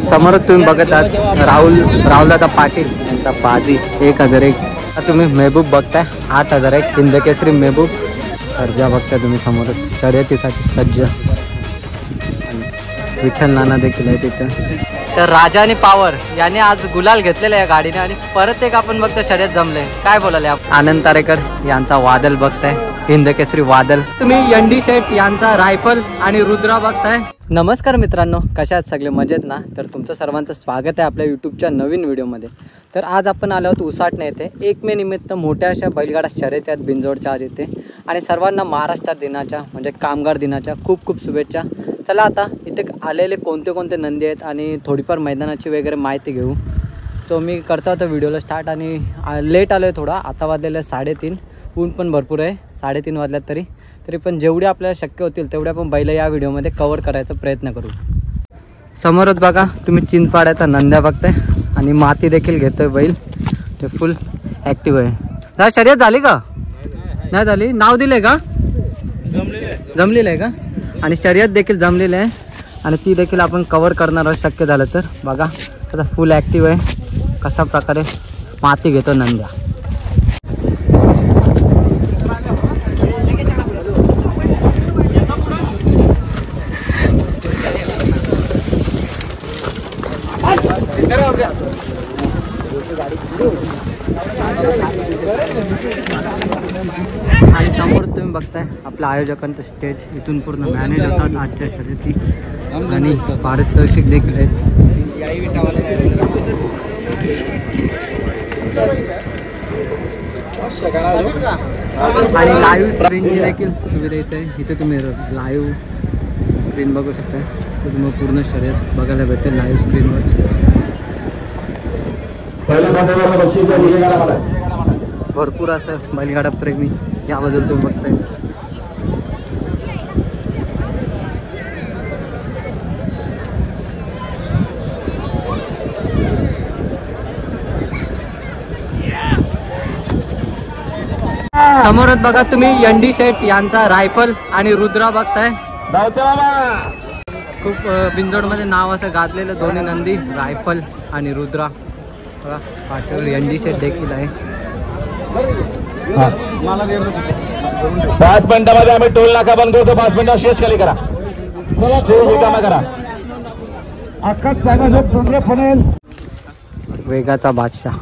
समोर तुम्ही बघत आहात राहुलदादा पाटील यांचा बाजी 1001. तुम्ही महबूब बघताय 8001 हिंदकेसरी महबूब. सर्जा बघताय तुम्ही समोर शर्यतीसाठी सज्ज. विठ्ठल नाना देखील आहे तिथं. तर राजा आणि पावर याने आज गुलाल घेतलेला आहे गाडीने आणि परत एक आपण बघतो शर्यत जमले. काय बोलाले आपण? आनंद तारेकर यांचा वादल बघताय हिंदकेसरी वादल. तुम्ही एनडी शेट यांचा रायफल आणि रुद्रा बघताय. नमस्कार मित्रांनो, कशा आहात सगळे? मजेत ना? तर तुमचं सर्वांचं स्वागत आहे आपल्या यूट्यूबच्या नवीन व्हिडिओमध्ये. तर आज आपण आलो आहोत उसाटणे येथे 1 मे निमित्त मोठ्या अशा बैलगाडा शर्यत आहेत बिंजोडच्या आज येथे. आणि सर्वांना महाराष्ट्र दिनाच्या म्हणजे कामगार दिनाच्या खूप खूप शुभेच्छा. चला आता इथे आलेले कोणते कोणते नंदी आहेत आणि थोडीफार मैदानाची वगैरे माहिती घेऊ. सो मी करतो आता व्हिडिओला स्टार्ट. आणि लेट आलो आहे थोडा, आता वाजलेलं 3:30. ऊन पण भरपूर आहे, 3:30 वाजल्यात तरी पण जेवढे आपल्याला शक्य होतील तेवढे आपण बैल या व्हिडिओमध्ये कवर करायचा प्रयत्न करू. समोरच बघा तुम्ही चिंचपाड्याचा नंद्या बघताय आणि माती देखील घेतोय बैल. ते फुल ॲक्टिव्ह आहे. शर्यत झाली का? नाही झाली. नाव दिलं आहे का? जमलेलं आहे का? आणि शर्यत देखील जमलेली आहे आणि ती देखील आपण कवर करणार आहोत शक्य झालं तर. बघा आता फुल ॲक्टिव्ह आहे, कशा प्रकारे माती घेतो नंद्या. आणि समोर तुम्ही बघताय आपल्या आयोजकांचं स्टेज. इथून पूर्ण मॅनेज होतात आजच्या शर्यती आणि पारितोषिक देखील आहेत. आणि लाईव्ह स्क्रीनची देखील सुविधा इथे आहे. इथे तुम्ही लाईव्ह स्क्रीन बघू शकता. तुम्ही पूर्ण शर्यत बघायला भेटेल लाईव्ह स्क्रीनवर. भरपूर असं बैलगाडा प्रेमी याबद्दल तुम्ही बघताय. समोरच बघा तुम्ही एनडी शेट यांचा रायफल आणि रुद्रा बघताय. खूप बिंजोडमध्ये नाव असं गाजलेलं दोन्ही नंदी रायफल आणि रुद्रा. बघा पाठीवर एनडी शेट देखील आहे. 5 मिनिटांमध्ये आम्ही टोल नाका बंद करतो. 5 मिनिटात शेष खाली करा. करा. वेगाचा बादशाह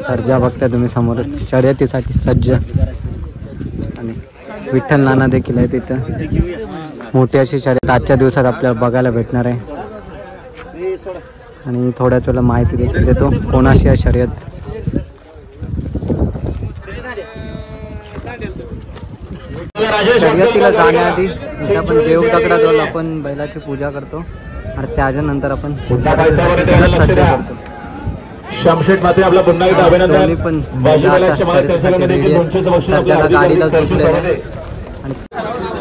सर्जा बघताय तुम्ही समोरच शर्यतीसाठी सज्ज. आणि विठ्ठल नाना देखील आहे तिथं. मोठी अशी शर्यत आजच्या दिवसात आपल्याला बघायला भेटणार आहे. आणि थोड्याच वेळेला माहिती देखील देतो कोणाशी आहे शर्यत. शर्यतीला जाण्याआधी इथे आपण देव दगडाजवळ आपण बैलाची पूजा करतो आणि त्याच्यानंतर आपण सज्ज करतो. आपला पुन्हा एकदा अभिनंदन. पण सर्जाला गाडीला झोपलेलं आहे. आणि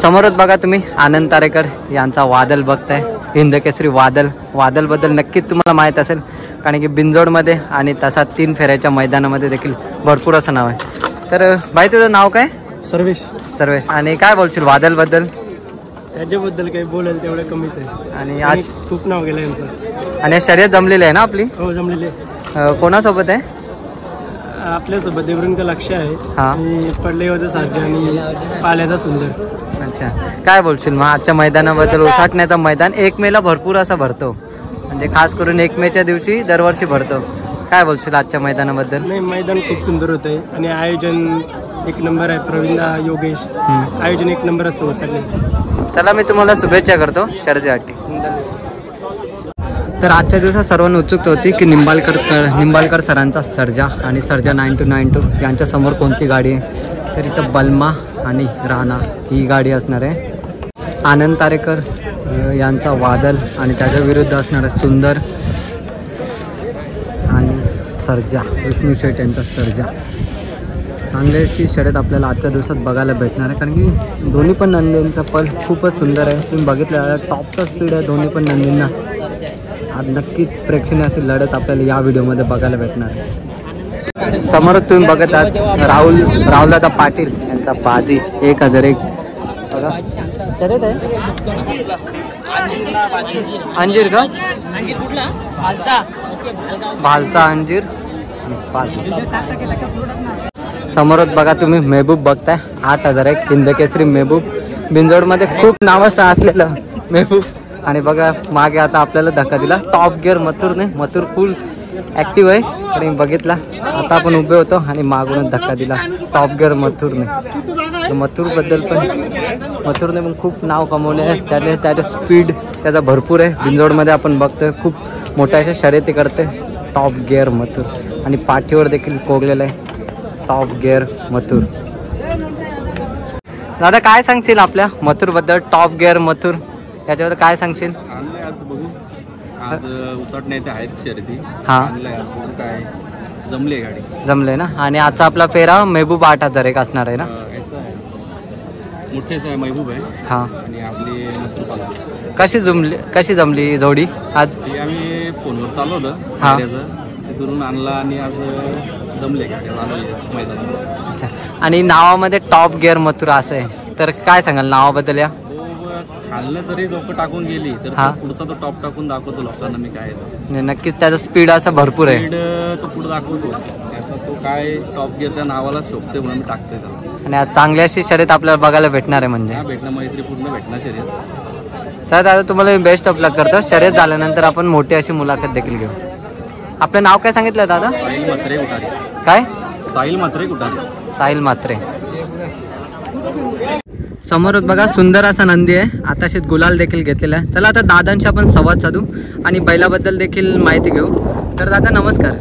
समोरच बघा तुम्ही आनंद तारेकर यांचा वादल बघताय हिंदकेसरी वादल बद्दल नक्कीच तुम्हाला माहीत असेल, कारण की बिंजोडमध्ये आणि तसा 3 फेऱ्याच्या मैदानामध्ये देखील भरपूर असं नाव आहे. तर बाई तुझं नाव काय? सर्वेश. आणि काय बोलशील वादल बद्दल? त्याच्याबद्दल काही बोलेल तेवढं कमीच आहे. आणि आज खूप नाव गेलं यांचं. आणि शर्यत जमलेली आहे ना आपली? हो जमलेली आहे. कोणासोबत आहे? आपल्यासोबत देवरुंग लक्ष आहे. हा. आणि पडलेवाचा सारजा आणि पाल्याचा सुंदर. अच्छा, काय बोलशील मग आजच्या मैदानाबद्दल? उसाटण्याचं मैदान 1 मेला भरपूर असं भरतो, म्हणजे खास करून 1 मेच्या दिवशी दरवर्षी भरतो. काय बोलशील आजच्या मैदानाबद्दल? नाही, मैदान खूप सुंदर होत आहे आणि आयोजन 1 नंबर आहे. प्रवीणदा योगेश आयोजन 1 नंबर असतं उसाटणे. चला मी तुम्हाला शुभेच्छा करतो शर्यतीसाठी. तर आजच्या दिवसात सर्वांना उत्सुकता होती की निंबाळकर सरांचा सर्जा आणि सर्जा 9292 यांच्या समोर कोणती गाडी आहे. तर इथं बलमा आणि राणा ही गाडी असणार आहे. आनंद तारेकर यांचा वादल आणि त्याच्या विरुद्ध असणार आहे सुंदर आणि सर्जा विष्णू शेठ यांचा सर्जा. चांगल्याशी शर्यत आपल्याला आजच्या दिवसात बघायला भेटणार आहे, कारण की दोन्ही पण नंदींचा पल खूपच सुंदर आहे. तुम्ही बघितलं टॉपचा स्पीड आहे दोन्ही पण नंदींना. आज नक्कीच प्रेक्षणीय अशी लढत आपल्याला या व्हिडिओमध्ये बघायला भेटणार आहे. समोर तुम्ही बघत आहात राहुलदादा पाटील यांचा बाजी 1001. बघा शर्यत आहे. अंजीर का भालचा अंजीर 5. समोरच बघा तुम्ही मेहबूब बघताय 8,000 एक हिंदकेसरी मेहबूब. बिंजोडमध्ये खूप नावं असलेलं मेहबूब. आणि बघा मागे आता आपल्याला धक्का दिला टॉप गिअर मथुरने. मथुर फुल ॲक्टिव्ह आहे आणि बघितला आता आपण उभे होतो आणि मागूनच धक्का दिला टॉप गिअर मथुरने. मथुरबद्दल पण मथुरने पण खूप नाव कमवले आहे. त्याचे स्पीड त्याचा भरपूर आहे. बिंजोडमध्ये आपण बघतोय खूप मोठ्या अशा शर्यती करते टॉप गिअर मथुर. आणि पाठीवर देखील कोरलेलं आहे टॉप गिअर मथुर. दादा काय सांगशील आपल्या मथुरबद्दल? टॉप गिअर मथुर याच्यावर काय सांगशील? आज बघू. आज उसाटणे ते आहेत शर्यती. हां काय जमले गाडी जमले ना. आणि आजचा आपला फेरा मेहबूब 8,000 एक असणार आहे ना. याचा आहे मोठेच आहे महबूब आहे. हां आणि आपली मथुरपाला कशी जमली जोडी आज? ती आम्ही फोनवर चालवलं हां. ते चुरून आणला आणि आज जमले गाड्या चालवली मैदानात. अच्छा. आणि नावामध्ये टॉप गिअर मथुर असं आहे तर काय सांगाल नावाबद्दल? या खाल्लं जरी लोक टाकून गेली तर हा. पुढचा तो टॉप टाकून दाखवतो लोकांना मी काय नाही, नक्कीच त्याचा स्पीड असा भरपूर आहे. स्पीड तो पुढे दाखवतो. त्याचा तो काय टॉप गिअरच्या नावाला शोभते म्हणून मी टाकतोय त्याला. आणि आज चांगली अशी शर्यत आपल्याला बघायला भेटणार आहे म्हणजे. हा भेटणं मैत्री पूर्ण भेटणार शर्यत. तर दादा तुम्हाला मी बेस्ट ऑफ लक करतो. शर्यत झाल्यानंतर आपण मोठी अशी मुलाखत देखील घेऊ. आपलं नाव काय सांगितलं दादा? साहिल म्हात्रे कुठारे. काय? साहिल म्हात्रे कुठारे. साहिल म्हात्रे. समोरच बघा सुंदर असा नंदी आहे. आताशीच गुलाल देखील घेतलेला आहे. चला आता दादांशी आपण संवाद साधू आणि बैलाबद्दल देखील माहिती घेऊ. तर दादा नमस्कार.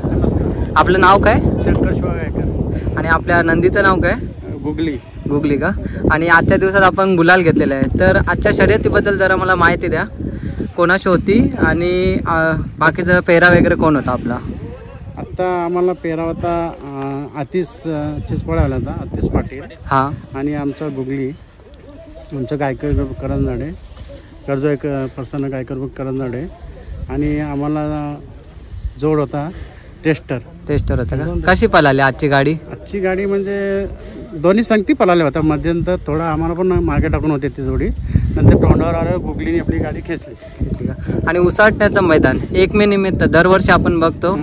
आपलं नाव काय? शंकर शिवागायकर. आणि आपल्या नंदीचं नाव काय? गुगली. गुगली का? आणि आजच्या दिवसात आपण गुलाल घेतलेला आहे तर आजच्या शर्यतीबद्दल जरा मला माहिती द्या. कोणाशी होती आणि बाकीचं पेहरा वगैरे कोण होता आपला? आत्ता आम्हाला पेहरा होता आतिश चिचपळा आला होता. आतिश पाटील. हां. आणि आमचा गुगली. आमचं गायकर करंजाडे कर्ज एक प्रसन्न गायकर करंजाडे. आणि आम्हाला जोड होता टेस्टर होता का? कशी पळाली आजची गाडी? आजची गाडी म्हणजे दोन्ही संगती पळाल्या होत्या. मध्यंतर थोडं आम्हाला पण मागे टाकून होते ती जोडी. नंतर तोंडावर आलं गुगलीने आपली गाडी खेचली का? आणि उसाटण्याचं मैदान 1 मे निमित्त दरवर्षी आपण बघतो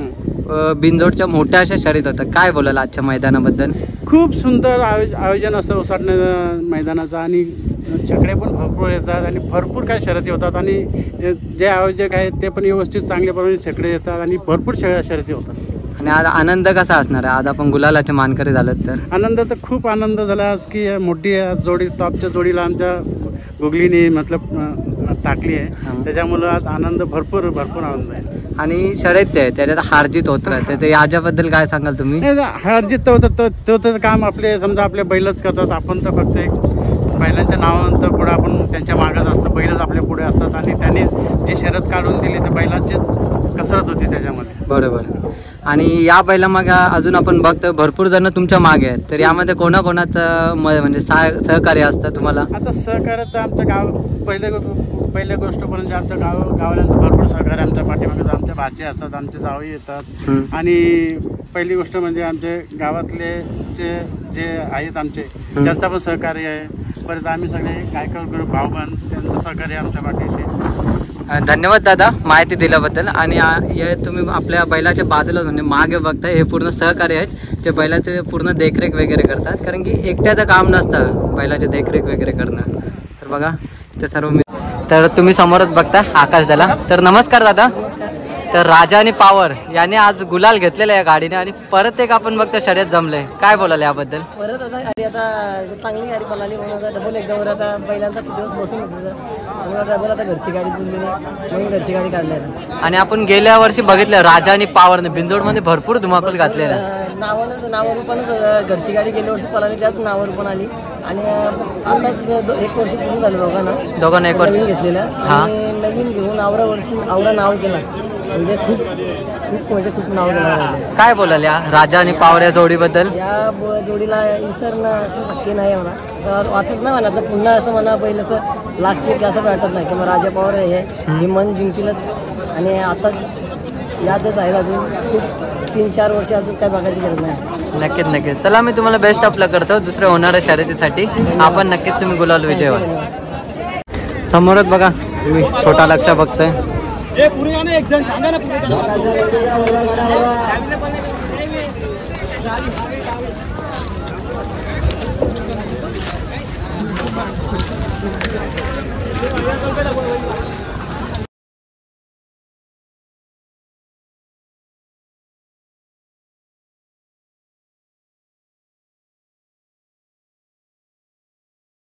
बिंजोडच्या मोठ्या अशा शर्यत होतात. काय बोलाल आजच्या मैदानाबद्दल? खूप सुंदर आयोजन असतं उसाटण्या मैदानाचं. आणि छकडे पण भरपूर येतात आणि भरपूर काय शर्यती होतात. आणि जे आयोजक आहेत ते पण व्यवस्थित चांगल्याप्रमाणे छकडे येतात आणि भरपूर शर्यती होतात. आणि आज आनंद कसा असणार आहे? आज आपण गुलालाचे मानकरी झालेत तर आनंद तर खूप आनंद झाला आज की मोठी जोडी टॉपच्या जोडीला आमच्या गुगलीने मतलब टाकली आहे. त्याच्यामुळं आज आनंद भरपूर आनंद आहे. आणि शर्यत आहे त्याच्यात हारजीत होत राहते तर याच्याबद्दल काय सांगाल तुम्ही? हारजीत तर होतं तो तर काम आपले समजा आपले बैलच करतात. आपण तर फक्त एक बैलांच्या नावानंतर पुढे आपण त्यांच्या मागच असतं. बैलच आपल्या पुढे असतात. आणि त्यांनी जी शर्यत काढून दिली तर बैलांचीच कसरत होती त्याच्यामध्ये. बरोबर. आणि या बैलामागे अजून आपण बघतो भरपूर जण तुमच्या मागे आहेत तर यामध्ये कोणाकोणाचं म्हणजे सहकार्य असतं तुम्हाला? आता सहकार्य तर आमच्या गाव पहिल्या गोष्ट म्हणजे आमच्या गावाल्यांचं भरपूर सहकार्य आमच्या पाठीमागे. आमच्या भाचे असतात, आमचे जावई येतात. आणि पहिली गोष्ट म्हणजे आमचे गावातले जे आहेत आमचे त्यांचं पण सहकार्य आहे. परत आम्ही सगळे गायकर ग्रुप भाऊबंद त्यांचं सहकार्य आमच्या पाठीशी. धन्यवाद दादा माहिती दिल्याबद्दल. आणि तुम्ही आपल्या बैलाच्या बाजूला म्हणजे मागे बघताय हे पूर्ण सहकार्य आहेत जे बैलाचे पूर्ण देखरेख वगैरे करतात. कारण की एकट्याचं काम नसतं बैलाची देखरेख वगैरे करणं. तर बघा ते सर्व तर तुम्ही समोरच बघता आकाश दादा. तर नमस्कार दादा. तर राजा आणि पावर याने आज गुलाल घेतलेला आहे गाडीने आणि परत एक आपण बघतो शर्यत जमले. काय बोलाल याबद्दल? परत आता गाडी आता चांगली गाडी पळाली म्हणून आता डबल एकदा आता बैलांचा किती दिवस बसून होतं डबल आता घरची गाडी जुळली म्हणून घरची गाडी काढली. आणि आपण गेल्या वर्षी बघितलं राजा आणि पावरने बिंजोडमध्ये भरपूर धुमाकूल घातलेला. नावारूपानं घरची गाडी गेल्या वर्षी पळाली त्यात नावारूपण आली. आणि आता 1 वर्ष पूर्ण झालं दोघांना 1 वर्ष घेतलेलं. आणि नवीन घेऊन आवरा नाव केला म्हणजे खूप नाव केलं. काय बोलाल या राजा आणि पावर या जोडीबद्दल? या जोडीला इसरणं असं नक्की नाही म्हणा वाचत नाही म्हणा. तर पुन्हा असं म्हणा पहिलं असं लागतील की असं वाटत नाही की मग राजा पावर हे मन जिंकतीलच. आणि आताच यातच आहे अजून खूप 3-4 वर्ष अजून काय बघायची गरज नाही. नक्कीच. चला मी तुम्हाला बेस्ट ऑफ लक करतो दुसऱ्या होणाऱ्या शर्यतीसाठी. आपण नक्कीच तुम्ही गुलाल विजय व्हा. समोरच बघा छोटा लक्ष बघतोय.